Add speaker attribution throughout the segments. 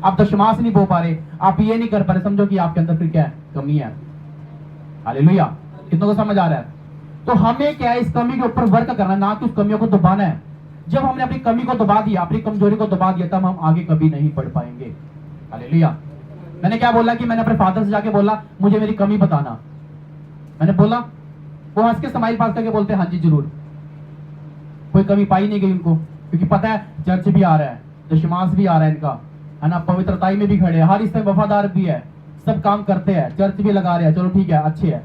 Speaker 1: आप दशमांश नहीं बो पा रहे, आप ये नहीं कर पा रहे, समझो कि आपके अंदर फिर क्या है, कमी है। हालेलुया। कितनों को समझ आ रहा है? तो हमें क्या है, इस कमी के ऊपर वर्क करना, ना कि उस कमियों को दबाना है। जब हमने अपनी कमी को दबा दिया, अपनी कमजोरी को दबा दिया, तब हम आगे कभी नहीं बढ़ पाएंगे। हालेलुया। मैंने क्या बोला कि मैंने अपने फादर से जाके बोला मुझे मेरी कमी बताना, मैंने बोला, वो हंस के स्माइल पास करके बोलते हाँ जी जरूर। कोई कमी पाई नहीं गई उनको, क्योंकि पता है चर्च भी आ रहा है, दशमांश भी आ रहा है इनका, है ना, पवित्रताई में भी खड़े हैं, हर इससे वफादार भी है, सब काम करते हैं, चर्च भी लगा रहे हैं, चलो ठीक है, अच्छे है।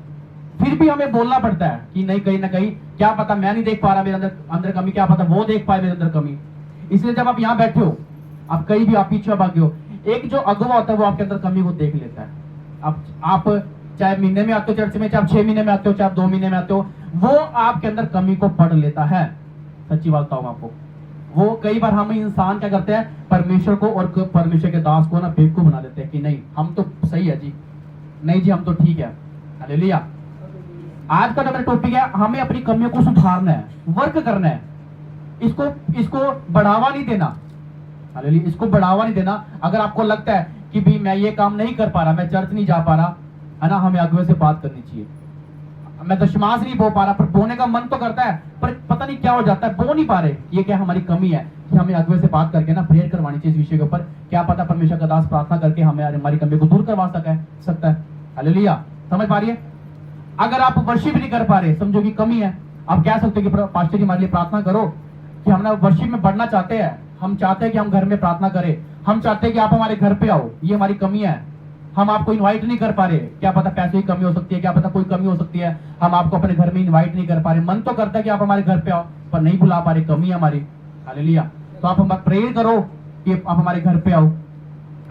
Speaker 1: फिर भी हमें बोलना पड़ता है कि नहीं, कहीं ना कहीं क्या पता मैं नहीं देख पा रहा मेरे अंदर कमी, क्या पता वो देख पाए मेरे अंदर कमी। इसलिए जब आप यहाँ बैठे हो, आप कहीं भी आप पीछे भागे हो, एक जो अगुवा होता है वो आपके अंदर कमी को देख लेता है। आप चाहे महीने में आते हो चर्च में, चाहे 6 महीने में आते हो, चाहे 2 महीने में आते हो, वो आपके अंदर कमी को पढ़ लेता है। सच्ची बात बताऊं आपको, वो कई बार हम इंसान क्या करते हैं, परमेश्वर को और परमेश्वर के दास को ना बेवकूफ बना देते हैं कि नहीं हम तो सही है जी, नहीं जी हम तो ठीक है। हालेलुया। आज का मेरा टॉपिक है, हमें अपनी कमियों को सुधारना है, वर्क करना है, इसको बढ़ावा नहीं देना। हालेलुया। इसको बढ़ावा नहीं देना। अगर आपको लगता है कि भी मैं ये काम नहीं कर पा रहा, मैं चर्च नहीं जा पा रहा, है ना, हमें अगुवे से बात करनी चाहिए। मैं दशमांश नहीं बो पा रहा, पर बोने का मन तो करता है, पर पता नहीं क्या हो जाता है, बो नहीं पा रहे। ये क्या हमारी कमी है कि हमें अगुवे से बात करके ना प्रेयर करवानी चाहिए इस विषय के ऊपर। क्या पता परमेश्वर का दास प्रार्थना करके हमें हमारी कमी को दूर करवा सकता है। हालेलुया। समझ पा रही है? अगर आप वर्शिप नहीं कर पा रहे, समझो कि कमी है, आप कह सकते हो कि पास्टर जी हमारे लिए प्रार्थना करो कि हम ना वर्शिप में बढ़ना चाहते हैं, हम चाहते हैं कि हम घर में प्रार्थना करें, हम चाहते हैं कि आप हमारे घर पे आओ, ये हमारी कमी है, हम आपको इनवाइट नहीं कर पा रहे। क्या पता पैसे की कमी हो सकती है, क्या पता कोई कमी हो सकती है, हम आपको अपने घर में इनवाइट नहीं कर पा रहे। मन तो करता है कि आप हमारे घर पे आओ, पर नहीं बुला पा रहे, कमी है हमारी। हालेलुया। तो आप हम प्रेयर करो कि आप हमारे घर पे आओ।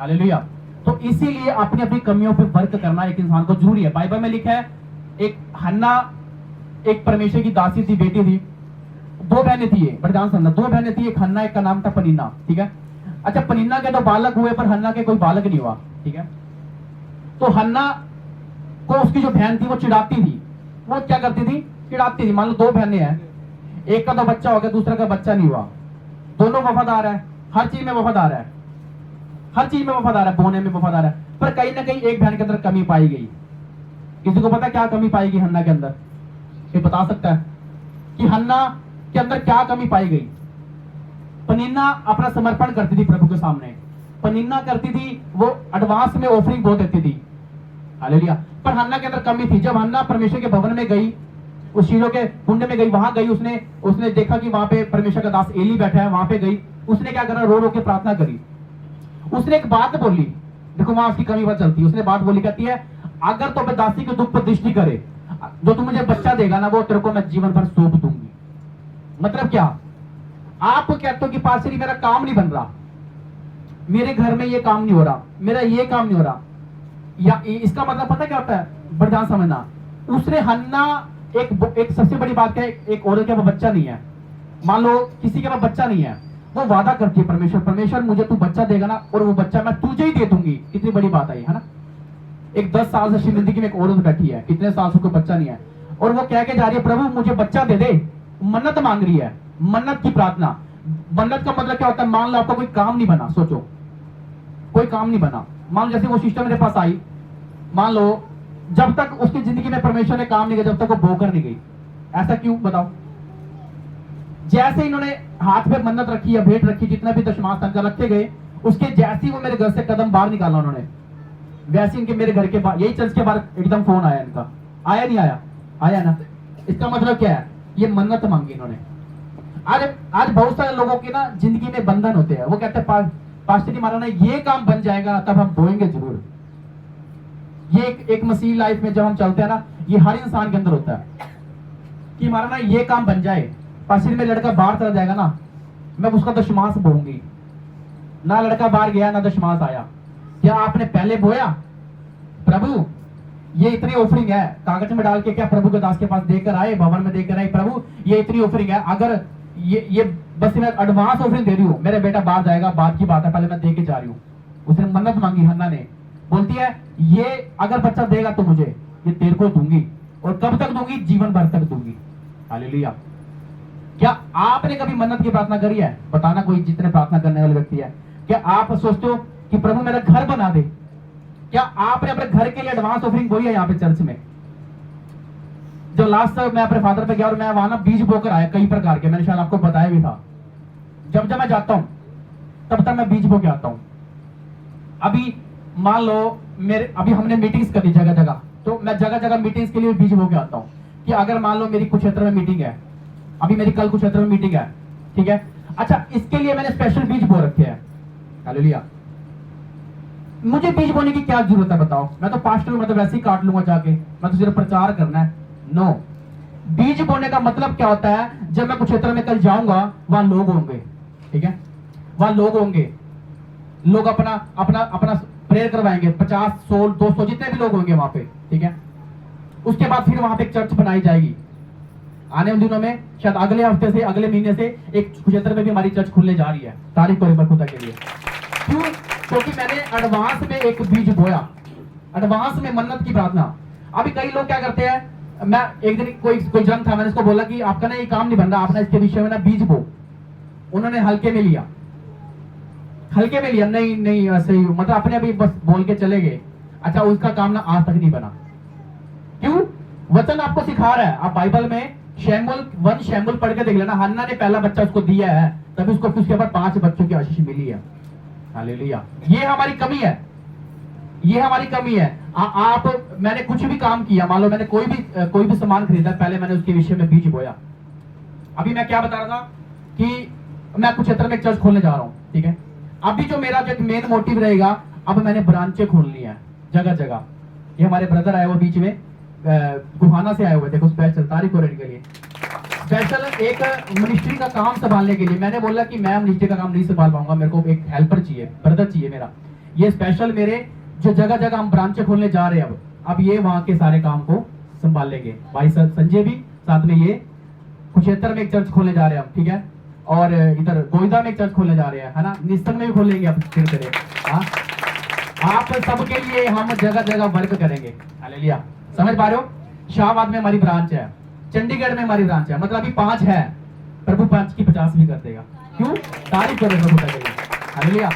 Speaker 1: हालेलुया। तो इसीलिए अपनी अपनी कमियों पे वर्क करना एक इंसान को जरूरी है। बाइबल में लिखा है, एक हन्ना एक परमेश्वर की दासी थी, बेटी थी, 2 बहनें थी, बड़े ध्यान सुनना, 2 बहनें थी, एक हन्ना, एक का नाम था पनीना। ठीक है। अच्छा, पनीना के तो बालक हुए, पर हन्ना के कोई बालक नहीं हुआ। ठीक है। तो हन्ना को उसकी जो बहन थी वो चिढ़ाती थी। वो क्या करती थी? चिढ़ाती थी। मान लो 2 बहनें हैं, एक का तो बच्चा हो गया, दूसरा का बच्चा नहीं हुआ, दोनों वफादार है, हर चीज में वफादार है, हर चीज में वफादार है, बोने में वफादार है, पर कहीं ना कहीं एक बहन के अंदर कमी पाई गई। किसी को पता क्या कमी पाई गई हन्ना के अंदर? ये बता सकता है कि हन्ना के अंदर क्या कमी पाई गई? पनीना अपना समर्पण करती थी प्रभु के सामने, पनीना करती थी, वो एडवांस में ऑफरिंग बहुत देती थी। हालेलुया। पर हन्ना के अंदर कमी थी। जब हन्ना परमेश्वर के भवन में गई, उस शीलो के कुंड में गई, वहां गई, उसने देखा कि वहां पे परमेश्वर का दास एली बैठा है, वहां पे गई, उसने क्या करा, रो रो के प्रार्थना करी। उसने एक बात बोली, देखो वहां उसकी कमी बात चलती है, उसने बात बोली, कहती है अगर तो मैं दासी के दुख पर दृष्टि करे, जो तू मुझे बच्चा देगा ना, वो तेरे को मैं जीवन भर सौंप दूंगी। मतलब क्या? आप कहते हो कि पास्टर जी मेरा काम नहीं बन रहा, मेरे घर में ये काम नहीं हो रहा, मेरा ये काम नहीं हो रहा, या इसका मतलब पता क्या होता है? बड़ा ध्यान समझना। उसने हन्ना एक सबसे बड़ी बात क्या है, एक औरत के पास बच्चा नहीं है, मान लो किसी के पास बच्चा नहीं है, वो वादा करती है परमेश्वर मुझे तू बच्चा देगा ना, और वो बच्चा मैं तुझे ही दे दूंगी। कितनी बड़ी बात है ना। एक 10 साल से जिंदगी में एक औरत बैठी है, कितने साल से कोई बच्चा नहीं है, और वो कह के जा रही है प्रभु मुझे बच्चा दे दे, मन्नत मांग रही है, मन्नत की प्रार्थना। मन्नत का मतलब क्या होता है? मान लो आपका कोई काम नहीं बना, सोचो कोई काम नहीं बना, मान लो जैसे वो सिस्टर मेरे पास आई, मान लो जब तक उसकी जिंदगी में परमेश्वर ने काम नहीं किया, जब तक वो बोकर नहीं गई। ऐसा क्यों बताओ? जैसे इन्होंने हाथ पे मन्नत रखी या भेंट रखी, जितना भी दशमांश तक रखे गए, उसके जैसे ही वो मेरे घर से कदम बाहर निकाला उन्होंने, वैसे इनके मेरे घर के बाहर, यही चर्च के बाहर एकदम फोन आया इनका। आया नहीं आया? आया ना। इसका मतलब क्या है? ये मन्नत मांगी इन्होंने। आज बहुत सारे लोगों की ना जिंदगी में बंधन होते हैं, वो कहते हैं पास्टर जी हमारा ना ये काम बन जाएगा तब हम बोएंगे जरूर। ये एक मसीह लाइफ में जब हम चलते हैं ना, ये हर इंसान के अंदर होता है कि हमारा ना ये काम बन जाए, पास्टर में लड़का बाहर चला जाएगा ना, मैं उसका दशमांश बोऊंगी। ना लड़का बाहर गया ना दशमांश आया। क्या आपने पहले बोया? प्रभु ये इतनी ऑफरिंग है, कागज में डाल के क्या प्रभु के दास के पास देकर आए, भवन में देकर आए, प्रभु ये इतनी ऑफरिंग है, अगर ये बस मैं एडवांस ऑफरिंग दे रही हूँ, मेरा बेटा बाहर जाएगा, बात की बात है, पहले मैं दे के जा रही हूँ। उसने मन्नत मांगी हन्ना ने, बोलती है ये अगर बच्चा देगा तो मुझे ये तेरे को दूंगी, और कब तक दूंगी? जीवन भर तक दूंगी। हालेलुया। क्या आपने कभी मन्नत की प्रार्थना करी है? बताना कोई जितने प्रार्थना करने वाले व्यक्ति है। क्या आप सोचते हो कि प्रभु मेरा घर बना दे। क्या आपने अपने घर के लिए एडवांस ऑफरिंग बोई है यहाँ पे चर्च में? जो लास्ट मैं अपने फादर पे गया और मैं वहां ना बीज बोकर आया कई प्रकार के, मैंने शायद आपको बताया भी था। जब जब मैं जाता हूं तब तक मैं बीज बो के आता हूं। अभी मान लो मेरे अभी हमने मीटिंग्स करी जगह जगह, तो मैं जगह जगह मीटिंग्स के लिए बीज बो के आता हूं कि अगर मान लो मेरी कुरुक्षेत्र में मीटिंग है, अभी मेरी कल कुरुक्षेत्र में मीटिंग है, ठीक है, अच्छा इसके लिए मैंने स्पेशल बीज बो रखे हैं। हालेलुया। मुझे बीज बोने की क्या जरूरत है बताओ? मैं तो पास्टर हूं, मैं तो वैसे ही काट लूंगा जाके, मैं तो सिर्फ प्रचार करना है। नो, बीज बोने का मतलब क्या होता है? जब मैं कुरुक्षेत्र में कल जाऊंगा वहां लोग होंगे, ठीक है, वहां लोग होंगे, लोग अपना अपना अपना प्रेयर करवाएंगे, 50, 100, 200 जितने भी लोग होंगे वहां पे, ठीक है। उसके बाद फिर वहां पे एक चर्च बनाई जाएगी। आने वाले दिनों में शायद अगले हफ्ते से अगले महीने से एक कुरुक्षेत्र में भी हमारी चर्च खुलने जा रही है, तारीख को खुदा के लिए। क्यों? क्योंकि मैंने एडवांस में एक बीज बोया, एडवांस में मन्नत की प्रार्थना। अभी कई लोग क्या करते हैं, मैं एक दिन कोई जन था, मैंने इसको बोला कि आपका ना ये काम नहीं बन रहा, आपने इसके विषय में ना बीज बो। उन्होंने हल्के में लिया, हल्के में लिया, नहीं नहीं ऐसे ही मतलब अपने अभी बस बोल के चले गए। अच्छा, उसका काम ना आज तक नहीं बना। क्यों? वचन आपको सिखा रहा है। आप बाइबल में शमूएल 1 शमूएल पढ़ के देख लेना, हन्ना ने पहला बच्चा उसको दिया है, तभी उसको उसके बाद 5 बच्चों की आशीष मिली है। हालेलुया। ये हमारी कमी है, ये हमारी कमी है। आप मैंने कुछ भी काम किया, मान लो मैंने कोई भी सामान खरीदा, पहले मैंने उसके विषय में बीज बोया। अभी मैं क्या बता रहा था कि मैं कुरुक्षेत्र में चर्च खोलने जा रहा हूं, ठीक है। अभी जो मेरा जो मेन मोटिव रहेगा, अब मैंने ब्रांचें खोलनी है जगह जगह। ये हमारे ब्रदर आए हुए बीच में, गुहाना से आए हुए, देखो स्पेशल तारीख को के लिए, स्पेशल एक मिनिस्ट्री का काम संभालने के लिए। मैंने बोला कि मैं मिनिस्ट्री का काम नहीं संभाल पाऊंगा, मेरे को एक हेल्पर चाहिए, ब्रदर चाहिए मेरा। ये स्पेशल मेरे जो जगह जगह हम ब्रांचें खोलने जा रहे हैं, अब ये वहां के सारे काम को संभाल लेंगे। भाई संजय भी साथ में, ये कुरुक्षेत्र में एक चर्च खोलने जा रहे हैं हम, ठीक है, और इधर गोइदा में एक चर्च खोलने जा रहे हैं, है ना, निस्तन में भी खोलेंगे अब धीरे। आप सबके लिए हम जगह जगह वर्क करेंगे। हालेलुया। समझ पा रहे हो? शाहबाद में हमारी ब्रांच है, चंडीगढ़ में हमारी ब्रांच है, मतलब अभी 5 है, प्रभु 5 की 50 भी कर देगा। क्यों? तारीफ करें प्रभु के लिए। हालेलुया।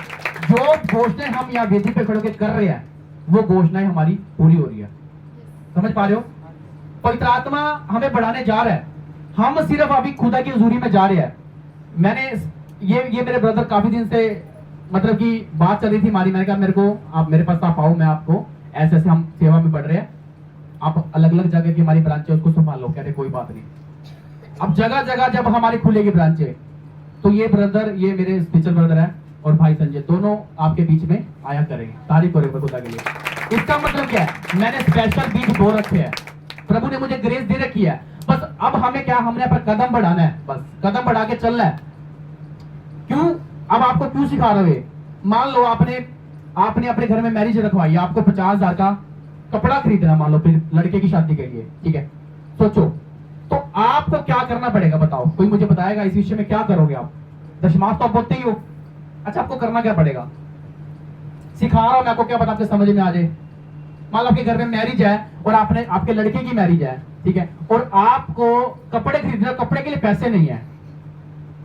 Speaker 1: जो घोषणाएं हम यहाँ वेदी पे खड़े होकर कर रहे हैं, वो घोषणाएं हमारी पूरी हो रही है। समझ पा रहे हो? पवित्र आत्मा हमें बढ़ाने जा रहा है, हम सिर्फ अभी खुदा की हुजूरी में जा रहे हैं। मैंने ये मेरे ब्रदर काफी दिन से मतलब कि बात चल रही थी हमारी, मैंने कहा मेरे को आप मेरे पास आप आओ, मैं आपको ऐसे ऐसे हम सेवा में बढ़ रहे हैं, आप अलग अलग जगह की हमारी ब्रांच है उसको संभाल लो। कह रहे कोई बात नहीं। अब जगह जगह जब हमारी खुलेगी ब्रांचें, तो ये ब्रदर, ये मेरे स्पिरिचुअल ब्रदर है, और भाई संजय, दोनों आपके बीच में आया करेंगे। तारीफ करेंगे खुदा के लिए। इसका मतलब क्या है? मैंने स्पेशल बीज बो रखे हैं, प्रभु ने मुझे ग्रेस दे रखी है। बस अब हमें क्या, हमने अपना कदम बढ़ाना है, बस कदम बढ़ा के चलना है। क्यों? अब आपको क्यों सिखा रहे हैं? मान लो आपने अपने घर में मैरिज रखवाई, आपको 50,000 का कपड़ा खरीदना, मान लो फिर लड़के की शादी के लिए, ठीक है, सोचो तो आपको क्या करना पड़ेगा बताओ? कोई मुझे बताएगा इस विषय में क्या करोगे आप? दशमांश तो आप बोलते ही हो। अच्छा, आपको करना क्या पड़ेगा? सिखा रहा हूं मैं आपको, क्या पता आपके समझ में आ जाए। मान लो आपके घर में मैरिज है और आपके लड़के की मैरिज है, ठीक है, और आपको कपड़े खरीदना, कपड़े के लिए पैसे नहीं है,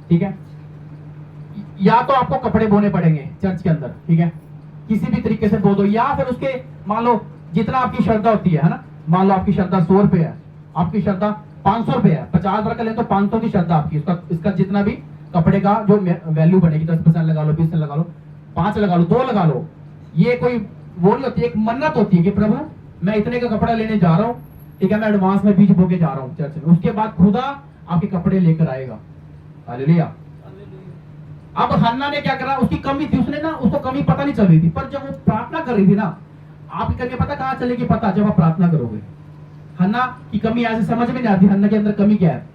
Speaker 1: ठीक है, या तो आपको कपड़े बोने पड़ेंगे चर्च के अंदर, ठीक है, किसी भी तरीके से बो दो, या फिर उसके मान लो जितना आपकी श्रद्धा होती है ना, मान लो आपकी श्रद्धा 100 रुपए है, आपकी श्रद्धा 500 रुपए है, 50 का ले तो 500 की श्रद्धा आपकी, इसका जितना भी कपड़े का जो वैल्यू बनेगी, 10% लगा लो, 20% लगा लो, 5 लगा लो, 2 लगा लो। ये कोई वो नहीं होती, एक मन्नत होती है कि प्रभु मैं इतने का कपड़ा लेने जा रहा हूँ, ठीक है, मैं एडवांस में बीज बोके जा रहा हूँ चर्च में, उसके बाद खुदा आपके कपड़े लेकर आएगा। हालेलुया। अब हन्ना ने क्या करा, उसकी कमी थी, उसने ना, उसको कमी पता नहीं चल रही थी, पर जब वो प्रार्थना कर रही थी ना, आपकी कमी पता कहां चलेगी? पता जब आप प्रार्थना करोगे। हन्ना की कमी ऐसे समझ में नहीं आती, हन्ना के अंदर कमी क्या है,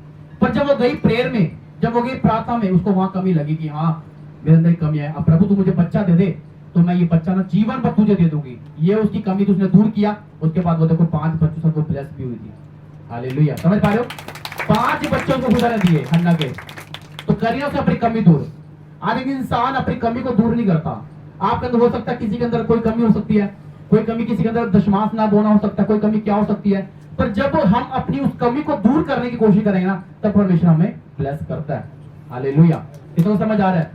Speaker 1: पर जब वो गई प्रेयर में, जब वो गई प्रार्थना में, उसको वहां कमी लगी कि हाँ मेरे अंदर कमी है। अब प्रभु तू मुझे बच्चा दे दे, तो मैं ये बच्चा ना जीवन भर तुझे दे दूंगी। ये उसकी कमी तो उसने दूर किया। उसके बाद वो देखो 5 बच्चों से वो ब्लेस भी हुई थी। हालेलुया। समझ पा रहे हो? 5 बच्चों को खुदा ने दिए हन्ना के, तो करिए उसे अपनी कमी दूर। आज एक इंसान अपनी कमी को दूर नहीं करता। आपके अंदर हो सकता है, किसी के अंदर कोई कमी हो सकती है, कोई कमी किसी के अंदर दशमांश ना बोना हो सकता है, कोई कमी क्या हो सकती है, पर जब हम अपनी उस कमी को दूर करने की कोशिश करेंगे ना, तब परमेश्वर हमें ब्लेस करता है। हालेलुया। कितना समझ आ रहा है?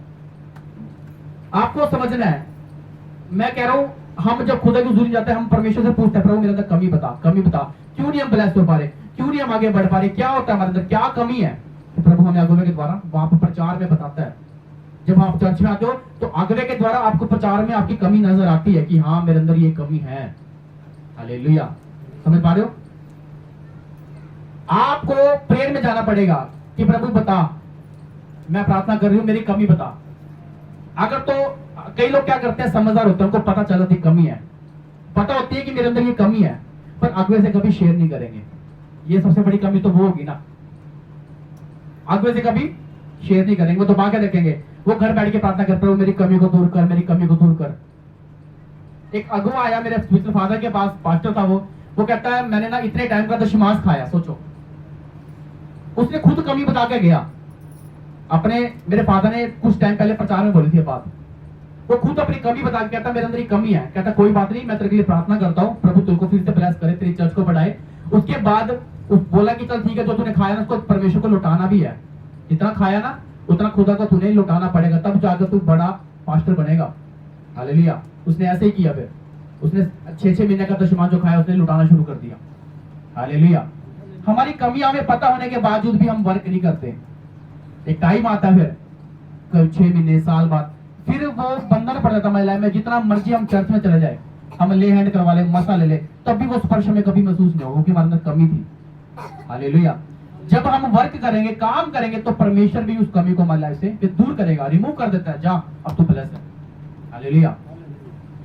Speaker 1: आपको समझना है मैं कह रहा हूं, हम जब खुदा की हुजूरी जाते हैं, हम परमेश्वर से पूछते हैं, प्रभु मेरे अंदर कमी बता, कमी बता, क्यों नहीं हम ब्लेस हो पा रहे, क्यों नहीं हम आगे बढ़ पा रहे, क्या होता है हमारे अंदर, क्या कमी है। तो प्रभु हमें अगुवे के द्वारा वहां पर प्रचार में बताता है। जब आप चर्च में आते हो तो अगुवे के द्वारा आपको प्रचार में आपकी कमी नजर आती है कि हाँ मेरे अंदर ये कमी है। हालेलुया, समझ पा रहे हो। आपको प्रेयर में जाना पड़ेगा कि प्रभु बता, मैं प्रार्थना कर रही हूं, मेरी कमी बता। अगर तो कई लोग क्या करते हैं, समझदार होते हैं, उनको पता चलती कमी है, पता होती है कि मेरे अंदर ये कमी है, पर अगुवे से कभी शेयर नहीं करेंगे। ये सबसे बड़ी कमी तो वो होगी ना, अगुवे से कभी शेयर नहीं करेंगे, वो तो बाकी रखेंगे, वो घर बैठ के प्रार्थना करते हो, मेरी कमी को दूर कर, मेरी कमी को दूर कर। एक अगुवा आया मेरे स्पिरिचुअल फादर के पास, पास्टर था वो कहता है मैंने ना इतने टाइम का दशमांश खाया, सोचो। उसने खुद कमी बता के गया अपने, मेरे फादर ने कुछ टाइम पहले प्रचार में बोली थी बात, वो खुद अपनी कमी बता के कहता मेरे अंदर ये कमी है, कहता कोई बात नहीं, मैं तेरे लिए प्रार्थना करता हूँ, प्रभु तुझको फिर से ब्लेस करे, तेरी चर्च को बढ़ाए। उसके बाद बोला कि चल ठीक है, जो तूने खाया ना उसको परमेश्वर को लौटाना भी है, जितना खाया ना उतना खुदा को तूने लौटाना पड़ेगा, तब जाकर तू बड़ा पास्टर बनेगा। हालेलुया। उसने ऐसे ही किया, फिर उसने 6-6 महीने का दशमांश जो खाया उसने लौटाना शुरू कर दिया। हालेलुया। हमारी कमियां हमें पता होने के बावजूद भी हम वर्क नहीं करते। एक टाइम आता है फिर 6 महीने साल बाद फिर वो बंधन पड़ जाता हमारी लाइफ में, जितना मर्जी हम चर्च में चले जाए, हम ले हैंड करवा ले, मसा ले ले, तब भी वो स्पर्श में कभी महसूस नहीं होगा क्योंकि हमारे अंदर कमी थी। हालेलुया। जब हम वर्क करेंगे, काम करेंगे, तो परमेश्वर भी उस कमी को हमारी लाइफ से दूर करेगा, रिमूव कर देता है, जा अब तू ब्लेस है। हालेलुया।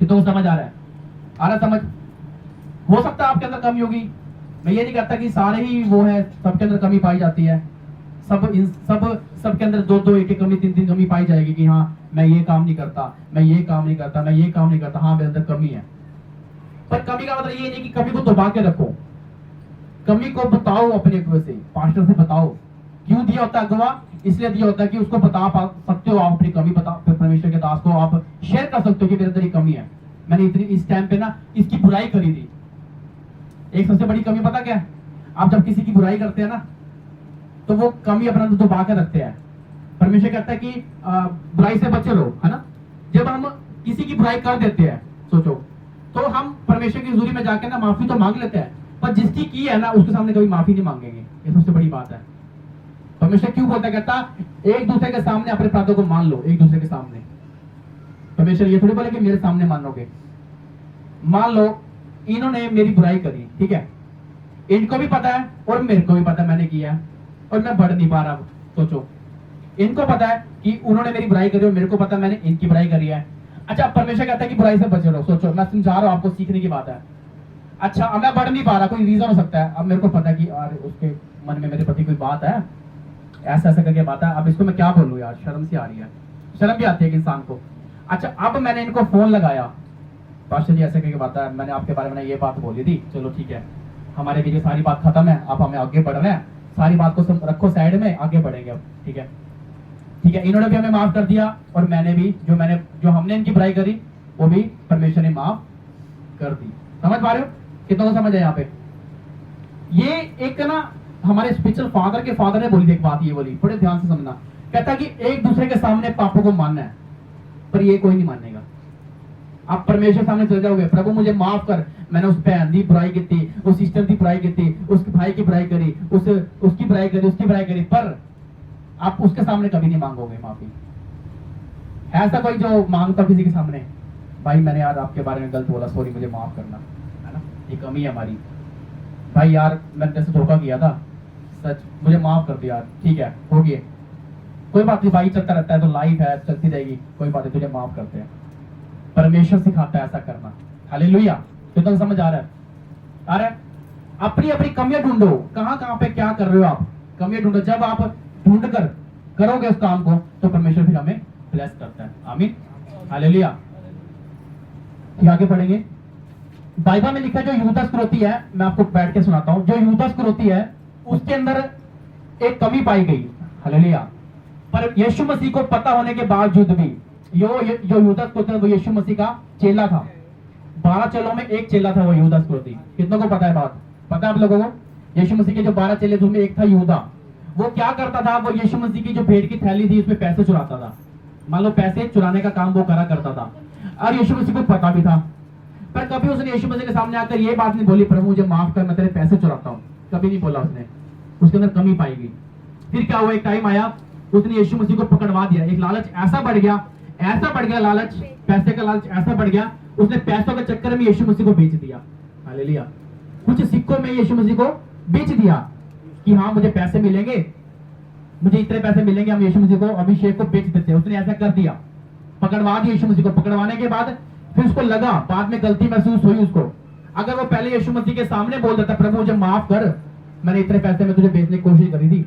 Speaker 1: तो समझ आ रहा है, आ रहा समझ। हो सकता है आपके अंदर कमी होगी, मैं ये नहीं कहता कि सारे ही वो है, सबके अंदर कमी पाई जाती है, सबके अंदर 2-2 एक कमी 3-3 कमी पाई जाएगी कि हाँ मैं ये काम नहीं करता, मैं ये काम नहीं करता, मैं ये काम नहीं करता, हाँ मेरे अंदर कमी है। पर कमी का मतलब ये नहीं कि कमी को दबा के रखो, कमी को बताओ, अपने अगुवे से, पास्टर से बताओ। क्यों दिया होता है अगुवा? इसलिए दिया होता है कि उसको बता सकते हो आप अपनी कमी, बता परमेश्वर के दास को आप शेयर कर सकते हो कि मेरे अंदर कमी है, मैंने इतनी इस टाइम पे ना इसकी बुराई करी थी। एक सबसे बड़ी कमी पता क्या है? आप जब किसी की बुराई करते हैं ना तो वो कमी अपने अंदर दबा के रखते हैं। परमेश्वर कहता है कि बुराई से बचे रहो, है ना। जब हम किसी की बुराई कर देते हैं, सोचो, तो हम परमेश्वर की हुजूरी में जाके ना माफी तो मांग लेते हैं, पर जिसकी की है ना उसके सामने कभी माफी नहीं मांगेंगे। ये सबसे बड़ी बात है। परमेश्वर क्यों बोलता है, कहता एक दूसरे के सामने अपने अपराधों को मान लो, एक दूसरे के सामने। परमेश्वर ये थोड़ी बोले कि मेरे सामने मानोगे। मान लो इन्होंने मेरी बुराई करी, ठीक है, इनको भी पता है और मेरे को भी पता है मैंने किया है और मैं बढ़ नहीं पा रहा। सोचो, इनको पता है कि उन्होंने मेरी बुराई करी और मेरे को पता है मैंने इनकी बुराई करी है। अच्छा, परमेश्वर कहता है कि बुराई से बचे रहो। सोचो, मैं समझा रहा हूं आपको, सीखने की बात है। अच्छा, अब मैं बढ़ नहीं पा रहा, कोई रीजन हो सकता है, अब मेरे को पता है कि यार उसके मन में मेरे प्रति कोई बात है, ऐसा ऐसा करके बात है, अब इसको मैं क्या बोलूं यार, शर्म सी आ रही है, शर्म भी आती है कि इंसान को। अच्छा, अब मैंने इनको फोन लगाया, पास्टर जी ऐसे करके बात है, मैंने आपके बारे में ये बात बोली थी, चलो ठीक है, हमारे बीच सारी बात खत्म है, अब हमें आगे बढ़ रहे हैं, सारी बात को रखो साइड में, आगे बढ़ेंगे अब, ठीक है ठीक है। इन्होंने भी हमें माफ कर दिया और मैंने भी जो हमने इनकी बुराई करी वो भी परमेश्वर ने माफ कर दी। समझ पा रहे हो? कितना समझ है यहाँ पे? ये एक ना हमारे स्पिरिचुअल फादर के फादर ने बोली थी एक बात, ये बोली, बड़े ध्यान से समझना। कहता कि एक दूसरे के सामने पापों को मानना है, पर ये कोई नहीं मानेगा। आप परमेश्वर सामने चले जाओगे, प्रभु मुझे माफ कर, मैंने उस बहन की बुराई की थी, उस सिस्टर की बुराई की थी, उसके भाई की बुराई करी, उसकी बुराई करी, उसकी बुराई करी, पर आप उसके सामने कभी नहीं मांगोगे माफी। ऐसा कोई जो मांगता किसी के सामने, भाई मैंने यार आपके बारे में गलत बोला, सॉरी मुझे माफ करना, है ना, ये कमी है हमारी। भाई यार मैंने जैसे धोखा किया था, सच मुझे माफ कर दिया, ठीक है हो गया, कोई बात नहीं भाई, चलता रहता है, तो लाइफ है, चलती रहेगी, कोई बात नहीं, तुझे माफ करते हैं। परमेश्वर सिखाता है ऐसा करना। हालेलुया। तो समझ आ रहा है? आ रहा है? अपनी अपनी कमियां ढूंढो, कहां कहां पे क्या कर रहे हो आप, कमियां ढूंढो। जब आप ढूंढ कर करोगे उस काम को तो परमेश्वर फिर हमें ब्लेस करता है। आमीन, हालेलुया। ठीक, आगे पढ़ेंगे। बाइबल में लिखा है जो यूदा इस्करियोती है, मैं आपको बैठ के सुनाता हूं, जो यूदा इस्करियोती है उसके अंदर एक कमी पाई गई। हालेलुया। पर यीशु मसीह को पता होने के बावजूद भी जो यूदा इस्करियोती वो यीशु मसीह का चेला था। 12 चेलों में एक चेला था वो यूदा इस्करियोती। कितनों को पता है बात? पता है आप लोगों को? यीशु मसीह के जो 12 चेले थे उनमें एक था यूदा। वो क्या करता था, वो यीशु मसीह की जो भेंट की थैली थी उसमें पैसे चुराता था। मान लो पैसे चुराने का काम वो करा करता था। और यीशु मसीह को पता भी था, पर कभी उसने यीशु मसीह के सामने आकर ये बात नहीं बोली, प्रभु मुझे माफ कर, मैं तेरे पैसे चुराता हूँ, कभी नहीं बोला उसने। उसके अंदर कमी पाई गई। फिर क्या हुआ, एक टाइम आया उसने यीशु मसीह को पकड़वा दिया। एक लालच ऐसा बढ़ गया लालच, पैसे का लालच ऐसा बढ़ गया, उसने पैसों के चक्कर में यीशु मसीह को बेच दिया। हालेलुया। कुछ सिक्कों में यीशु मसीह को बेच दिया कि हाँ मुझे पैसे मिलेंगे, मुझे इतने पैसे मिलेंगे, हम यीशु मसीह को अभिषेक को बेच देते हैं। उसने ऐसा कर दिया, पकड़वा दिया यीशु मसीह को। पकड़वाने के बाद फिर उसको लगा, बाद में गलती महसूस हुई उसको। अगर वो पहले यीशु मसीह के सामने बोल देता, प्रभु मुझे माफ कर, मैंने इतने पैसे में तुझे बेचने की कोशिश करी थी।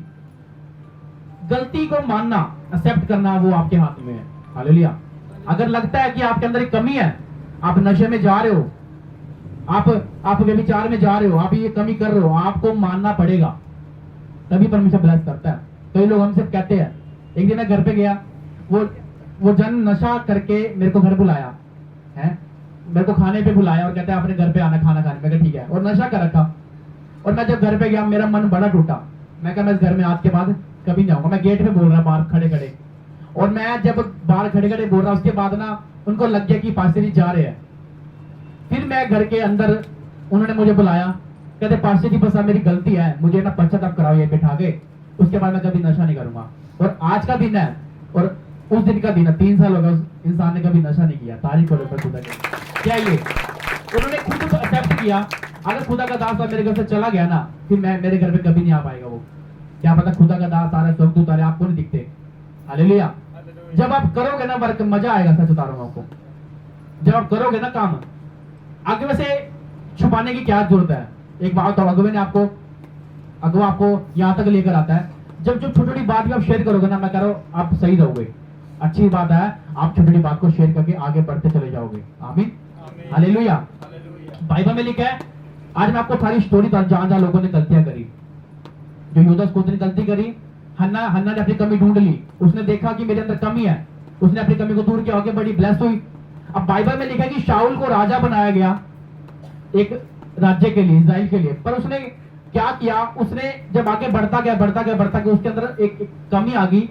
Speaker 1: गलती को मानना, एक्सेप्ट करना, वो आपके हाथ में है। हालेलुया। अगर लगता है कि आपके अंदर एक कमी है, आप नशे में जा रहे हो, आप व्यभिचार में जा रहे हो, आप ये कमी कर रहे हो, आपको मानना पड़ेगा, तभी परमेश्वर ब्लेस करता है। कई लोग हमसे कहते हैं, एक दिन मैं घर पे गया, वो जन नशा करके मेरे को घर बुलाया है, मेरे को खाने पे बुलाया और कहते हैं आपने घर पे आना खाना खाने। मैं कहा ठीक है, और नशा कर रखा। और मैं जब घर पे गया मेरा मन बड़ा टूटा। मैं कहा मैं इस घर में आज के बाद कभी नहीं आऊंगा। मैं गेट पे बोल रहा बाहर खड़े खड़े, और मैं जब बाहर खड़े खड़े बोल रहा, उसके बाद ना उनको लग गया कि पास्टर जी जा रहे हैं। फिर मैं घर के अंदर, उन्होंने मुझे बुलाया, कहते पास्टर जी बस अब मेरी गलती है, मुझे ना पश्चाताप कराओ ये बैठा के, उसके बाद मैं कभी नशा नहीं करूंगा। और आज का दिन है और उस दिन का दिन है, 3 साल हो गया उस इंसान ने कभी नशा नहीं किया। तारीफ करो खुदा की। क्या ये उन्होंने खुद को एक्सेप्ट किया। अगर खुदा का दास मेरे घर से चला गया ना, फिर मैं मेरे घर पे कभी नहीं आ पाएगा वो। क्या पता खुदा का दास आ रहा है, स्वर्गदूत आ रहे, आपको नहीं दिखते। हालेलुया। जब आप करोगे ना वर्क, मजा आएगा। सच बता रहा हूं आपको, जब आप करोगे ना काम, अगवे से छुपाने की क्या जरूरत है। एक बात तो अगवा आपको यहां तक लेकर आता है। जब जो छोटी छोटी बात भी आप शेयर करोगे ना, मैं कह रहा हूं आप सही रहोगे। अच्छी बात है, आप छोटी छोटी बात को शेयर करके आगे बढ़ते चले जाओगे। आमीन, हालेलुया। बाइबल में लिखा है, आज मैं आपको सारी स्टोरी जहां जहां लोगों ने गलतियां करी, जो यूदास ने गलती करी, हन्ना ने अपनी कमी ढूंढ ली, उसने देखा कि मेरे अंदर कमी है, उसने अपनी कमी को दूर किया, आगे बड़ी ब्लेस हुई। अब बाइबल में लिखा है कि शाऊल को राजा बनाया गया एक राज्य के लिए, इस्राएल के लिए, पर उसने क्या किया, उसने जब आगे बढ़ता गया उसके अंदर एक कमी आ गई।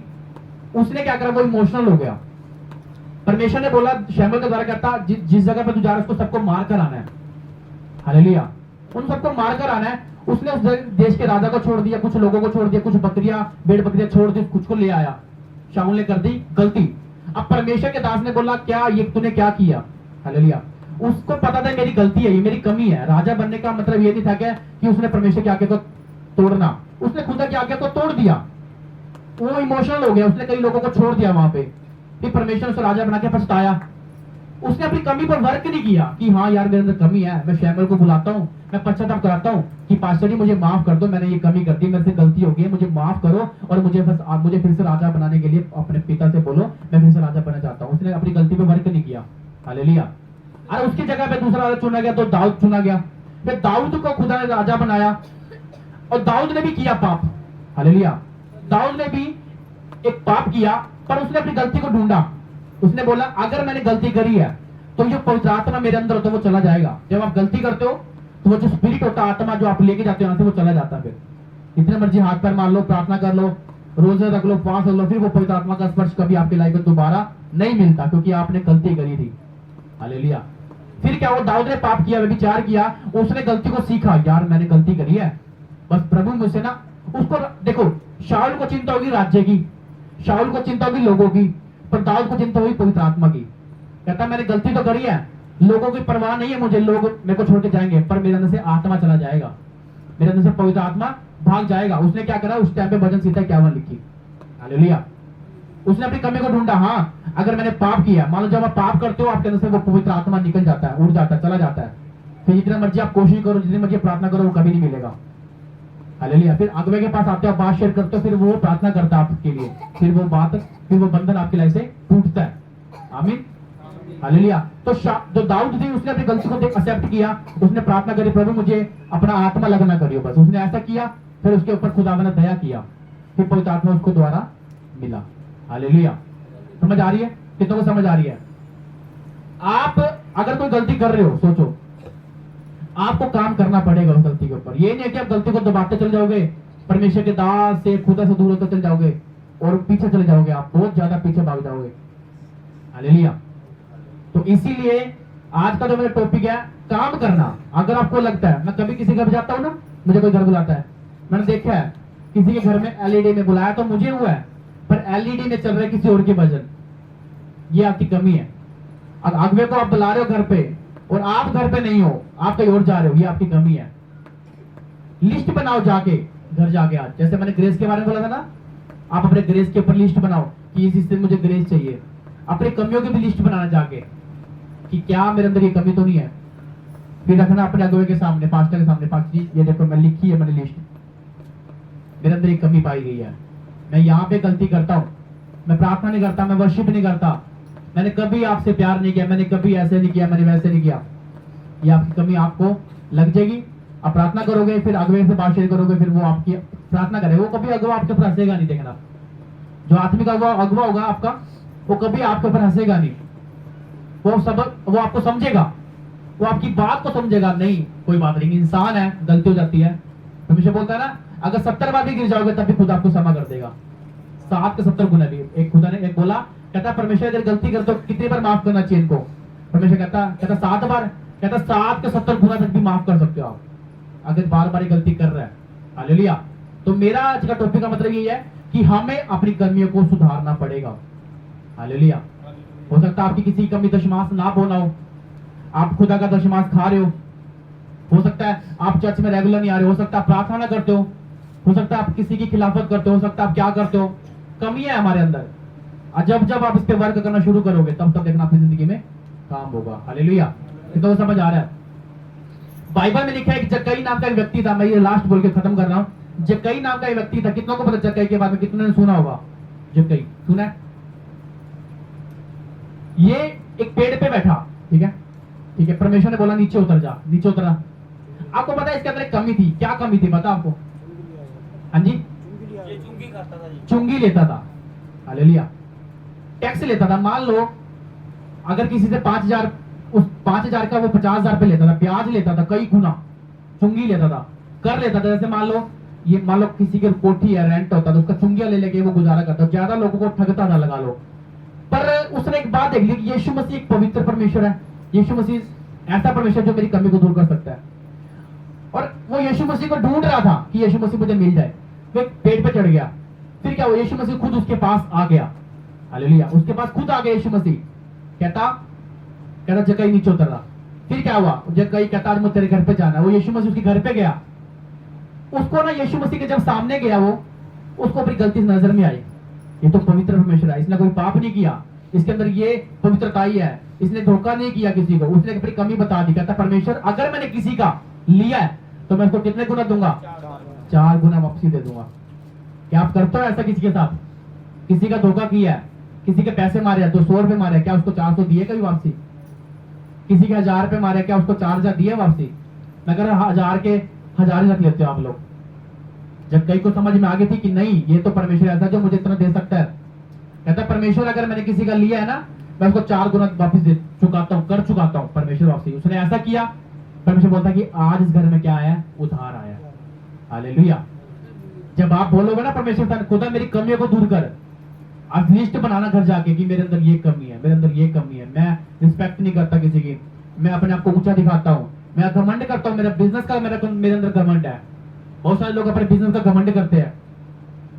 Speaker 1: उसने क्या करा, वो इमोशनल हो गया। परमेश्वर ने बोला शमूएल के द्वारा, कहता जिस जगह पे तू जा रहा है उसको सबको मार कर आना है। हालेलुया। उन सबको मार कर आना है। उसने उस देश के राजा को छोड़ दिया, कुछ लोगों को छोड़ दिया, कुछ बकरियां भेड़ बकरियां छोड़ दी, कुछ को ले आया। शाऊल ने कर दी गलती। अब परमेश्वर के दास ने बोला क्या ये तूने क्या किया। हालेलुया। उसको पता था मेरी गलती है, ये मेरी कमी है। राजा बनने का मतलब ये नहीं था कि उसने परमेश्वर की आज्ञा को तोड़ना, उसने खुदा की आज्ञा को तोड़ दिया। वो इमोशनल हो गया, उसने कई लोगों को छोड़ दिया वहां पे। फिर परमेश्वर उसे राजा बना के पछताया। उसने अपनी कमी पर वर्क नहीं किया कि हाँ यार मेरे अंदर कमी है, मैं शमूएल को बुलाता हूँ, मैं पश्चाताप कराता हूँ कि पास्टर जी मुझे माफ कर दो, मैंने ये कमी कर दी, मेरे से गलती हो गई, मुझे माफ करो और मुझे फिर से राजा बनाने के लिए अपने पिता से बोलो, मैं फिर से राजा बनना चाहता हूँ। उसने अपनी गलती पे वर्क नहीं किया। हालेलुया। और उसकी जगह पे दूसरा राजा चुना गया, तो दाऊद चुना गया। फिर दाऊद को खुदा ने राजा बनाया और दाऊद ने भी किया पाप। हालेलुया। दाऊद ने भी एक पाप किया, पर उसने अपनी गलती को ढूंढा। उसने बोला अगर मैंने गलती करी है तो जो पवित्र आत्मा मेरे अंदर होता है वो चला जाएगा। जब आप गलती करते हो तो वो जो स्पिरिट होता है, आत्मा जो आप लेके जाते हो यहाँ से, वो चला जाता है। फिर इतने मर्जी हाथ पैर मार लो, प्रार्थना कर लो, रोजे रख लो, उपवास रख लो, फिर वो पवित्र आत्मा का स्पर्श कभी आपकी लाइफ में दोबारा नहीं मिलता, क्योंकि आपने गलती करी थी। हालेलुया। फिर क्या, वो दाऊद ने पाप किया, व्यभिचार किया, उसने गलती को सीखा, यार मैंने गलती करी है, बस प्रभु मुझसे ना, उसको देखो शाऊल को चिंता होगी राज्य की, शाऊल को चिंता होगी लोगों की, पर दाऊद को चिंता हुई पवित्र आत्मा की। कहता मैंने गलती तो करी है, लोगों की परवाह नहीं है मुझे, लोग मेरे को छोड़ के जाएंगे, पर मेरे अंदर से आत्मा चला जाएगा, मेरे अंदर से पवित्र आत्मा भाग जाएगा। उसने क्या करा, उस टाइम पे भजन संहिता 51 लिखी। हालेलुया। उसने अपनी कमी को ढूंढा। हाँ, अगर मैंने पाप किया, मान लो जब आप पाप करते हो आपके अंदर से वो पवित्र आत्मा निकल जाता है, उड़ जाता है, चला जाता है। फिर जितना मर्जी आप कोशिश करो, जितनी मर्जी प्रार्थना करो, वो कभी नहीं मिलेगा। हालेलुया। फिर अगुवे के पास आते हो, बात शेयर करते हो, फिर वो प्रार्थना करता है आपके लिए, फिर वो बंधन आपकी लाइफ से टूटता है। आमीन, हालेलुया। तो जो दाऊद थी, उसने अपनी गलती को एक्सेप्ट किया, उसने प्रार्थना करी, प्रभु मुझे अपना आत्मा लगना करियो, बस उसने ऐसा किया। फिर उसके ऊपर खुदा ने दया किया, फिर पवित्र आत्मा उसको द्वारा मिला। हालेलुया। समझ आ रही है? कितनों को समझ आ रही है? आप अगर कोई गलती कर रहे हो, सोचो आपको काम करना पड़ेगा उस गलती के ऊपर। ये नहीं है कि आप गलती को दबाते चले जाओगे, परमेश्वर के दास से, खुदा से दूर होते चले जाओगे और पीछे चले जाओगे, आप बहुत ज्यादा पीछे भाग जाओगे। हालेलुया। तो इसीलिए आज का जो मेरा टॉपिक है काम करना। अगर आपको लगता है, मैं कभी किसी घर जाता हूं ना, मुझे कोई घर बुलाता है, मैंने देखा है किसी के घर में एलईडी में बुलाया तो मुझे हुआ है, पर एलईडी में चल रहा है किसी और के भजन, ये आपकी कमी है। अब अगवे को आप बुला रहे हो घर पे और आप घर पे नहीं हो, आप कहीं और जा रहे हो, ये आपकी कमी है। लिस्ट बनाओ जाके, घर जाके। आज जैसे मैंने ग्रेस के बारे में बोला था ना, आप अपने ग्रेस के ऊपर लिस्ट बनाओ कि इस हिस्से में मुझे ग्रेस चाहिए। अपनी कमियों की भी लिस्ट बनाना जाके कि क्या मेरे अंदर ये कमी तो नहीं है। फिर रखना अपने अगुवे के सामने, पास्टर के सामने, पास्टर जी ये देखो मैं लिखी है मैंने लिस्ट, मेरे अंदर एक कमी पाई गई है, मैं यहाँ पे गलती करता हूँ, मैं प्रार्थना नहीं करता, मैं वर्शिप नहीं करता, मैंने कभी आपसे प्यार नहीं किया, मैंने कभी ऐसे नहीं किया, मैंने वैसे नहीं किया। ये आपकी कमी आपको लग जाएगी। आप प्रार्थना करोगे, फिर अगुवे से बातचीत करोगे, फिर वो आपकी प्रार्थना करे, वो कभी अगुवा आपके ऊपर हंसेगा नहीं। देखना, जो आत्मिक अगुवा होगा आपका, वो कभी आपके ऊपर हंसेगा नहीं, वो आपको समझेगा, वो आपकी बात को समझेगा। नहीं कोई बात नहीं, इंसान है, गलती हो जाती है। हमेशा बोलता है ना, अगर 70 बार भी गिर जाओगे तब भी खुदा आपको क्षमा कर देगा, 7 के 70 गुना भी। एक खुदा ने एक बोला, कहता परमेश्वर अगर गलती कर तो कितनी बार माफ करना चाहिए इनको? परमेश्वर कहता 7 बार, कहता 7 के 70 गुना तक भी माफ कर सकते हो आप, अगर बार बार गलती कर रहा है। हालेलुया। तो मेरा आज का टॉपिक का मतलब ये है कि हमें अपनी कमियों को सुधारना पड़ेगा। हालेलुया। हो सकता है आपकी किसी कमी दशमांश ना बोना हो, आप खुदा का दशमांश खा रहे हो सकता है आप चर्च में रेगुलर नहीं आ रहे हो सकता है आप प्रार्थना ना करते हो सकता है आप किसी की खिलाफत करते हो सकता है आप क्या करते हो, कमी है हमारे अंदर। जब आप इस पे वर्क करना शुरू करोगे तब देखना अपनी जिंदगी में काम होगा। हालेलुया। तो समझ आ रहा है? बाइबल में लिखा है कि जक्कई नाम का एक व्यक्ति था, मैं ये लास्ट बोल के खत्म कर रहा हूं। जक्कई नाम का एक व्यक्ति था, कितनों को पता जक्कई के बारे में, कितने ने सुना होगा? जक्कई सुना है? ये एक पेड़ पे बैठा, ठीक है, परमेश्वर ने बोला नीचे उतर जा, नीचे उतरा। आपको पता है इसके अंदर एक कमी थी, क्या कमी थी पता आपको? हाँ जी,
Speaker 2: चुंगी खाता था जी।
Speaker 1: चुंगी लेता था। हालेलुया। टैक्स लेता था। मान लो अगर किसी से 5,000, उस 5,000 का वो 50,000 पे लेता था, प्याज लेता था कई गुना, चुंगी लेता था, कर लेता था। जैसे मान लो किसी की कोठी है, रेंट होता था, उसका चुंगिया ले लेके वो गुजारा करता, ज्यादा लोगों को ठगता था, लगा लो। पर उसने एक बात देख ली कि यीशु मसीह एक पवित्र परमेश्वर है, यीशु मसीह ऐसा परमेश्वर जो मेरी कमी को दूर कर सकता है। और वो यीशु मसीह को ढूंढ रहा था कि यीशु मसीह मुझे मिल जाए। वो एक पेड़ पे चढ़ गया, फिर क्या हुआ? यीशु मसीह खुद उसके पास आ गया। हालेलुया। उसके पास खुद आ गया यीशु मसीह। कहता जक्कई नीचे उतर रहा। फिर क्या हुआ? जक्कई कहता आज मुझे तेरे घर पे जाना है। वो यीशु मसीह उसके घर पे गया। उसको ना यीशु मसीह के जब सामने गया, वो उसको अपनी गलती नजर में आई, ये तो पवित्र परमेश्वर है, इसने कोई पाप नहीं किया, इसके अंदर ये पवित्रता ही है, इसने धोखा नहीं किया किसी को। उसने अपनी कमी बता दी। कहता परमेश्वर अगर मैंने किसी का लिया है तो मैं उसको कितने गुना दूंगा? 4 गुना वापसी दे दूंगा। क्या आप करते हो ऐसा किसी के साथ? किसी का धोखा किया है, किसी के पैसे मारे हैं, 200 रुपए मारे, क्या उसको 400 दिए कभी वापसी? किसी के 1000 रुपए मारे, क्या उसको 4000 दिए वापसी? मैं कह रहा 1000 के 1000 ही रख लेते हो आप लोग। जब कई को समझ में आ गई थी कि नहीं ये तो परमेश्वर ऐसा जो मुझे इतना दे सकता है। कहता परमेश्वर अगर मैंने किसी का लिया है ना, मैं उसको 4 गुना वापस दे चुकाता हूँ, कर चुकाता हूँ। परमेश्वर वापसी उसने ऐसा किया। परमेश्वर बोलता कि आज इस घर में क्या आया? उधार आया। हालेलुया। जब आप बोलोगे ना परमेश्वर खुदा मेरी कमियों को दूर कर, आज लिस्ट बनाना घर जाके कि मेरे अंदर ये कमी है, मेरे अंदर ये कमी है, मैं रिस्पेक्ट नहीं करता किसी की, मैं अपने आप को ऊंचा दिखाता हूँ, मैं घमंड करता हूँ, मेरा बिजनेस का मेरे अंदर घमंड है। बहुत सारे लोग अपने बिजनेस का घमंड करते हैं।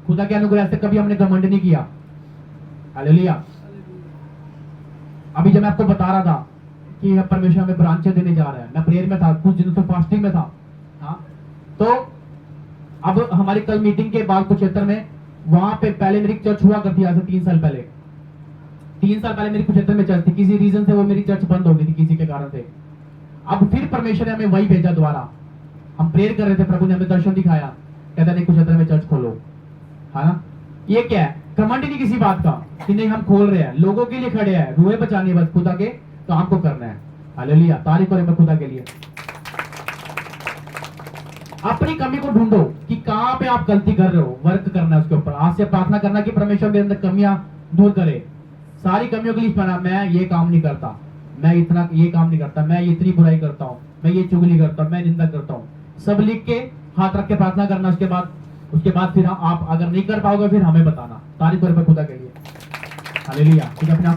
Speaker 1: खुदा के अनुग्रह से कभी हमने घमंड नहीं किया। हालेलुया। अभी जब मैं आपको बता रहा था कि परमेश्वर हमें ब्रांचें देने जा रहा है, मैं प्रेयर में था, कुछ दिनों से फास्टिंग में था। हाँ, तो अब हमारी कल मीटिंग के बाद कुरुक्षेत्र में, वहां पे पहले मेरी चर्च हुआ करती है, 3 साल पहले। 3 साल पहले मेरी कुरुक्षेत्र में चर्च थी, किसी रीजन से वो मेरी चर्च बंद हो गई थी, किसी के कारण से। अब फिर परमेश्वर ने हमें वही भेजा दोबारा। हम प्रेयर कर रहे थे, प्रभु ने हमें दर्शन दिखाया, कहता नहीं कुरुक्षेत्र में चर्च खोलो। है ना? ये क्या है? घमंड नहीं किसी बात का कि नहीं हम खोल रहे हैं, लोगों के लिए खड़े हैं, रूहे बचानी बस खुदा के काम को करना है। हालेलुया। तारीफ करें खुदा के लिए। अपनी कमी को ढूंढो कि कहां पे आप गलती कर रहे हो, वर्क करना है उसके ऊपर। आज से प्रार्थना करना कि परमेश्वर मेरे अंदर कमियां दूर करे। सारी कमियों के लिए बना, मैं ये काम नहीं करता, मैं इतना ये काम नहीं करता, मैं इतनी बुराई करता हूं, मैं ये चुगली करता हूं, मैं निंदा करता हूं, सब लिख के हाथ रख के प्रार्थना करना। उसके बाद फिर आप अगर नहीं कर पाओगे फिर हमें बताना। तारीफ करें खुदा के लिए। हालेलुया। ठीक है, अपने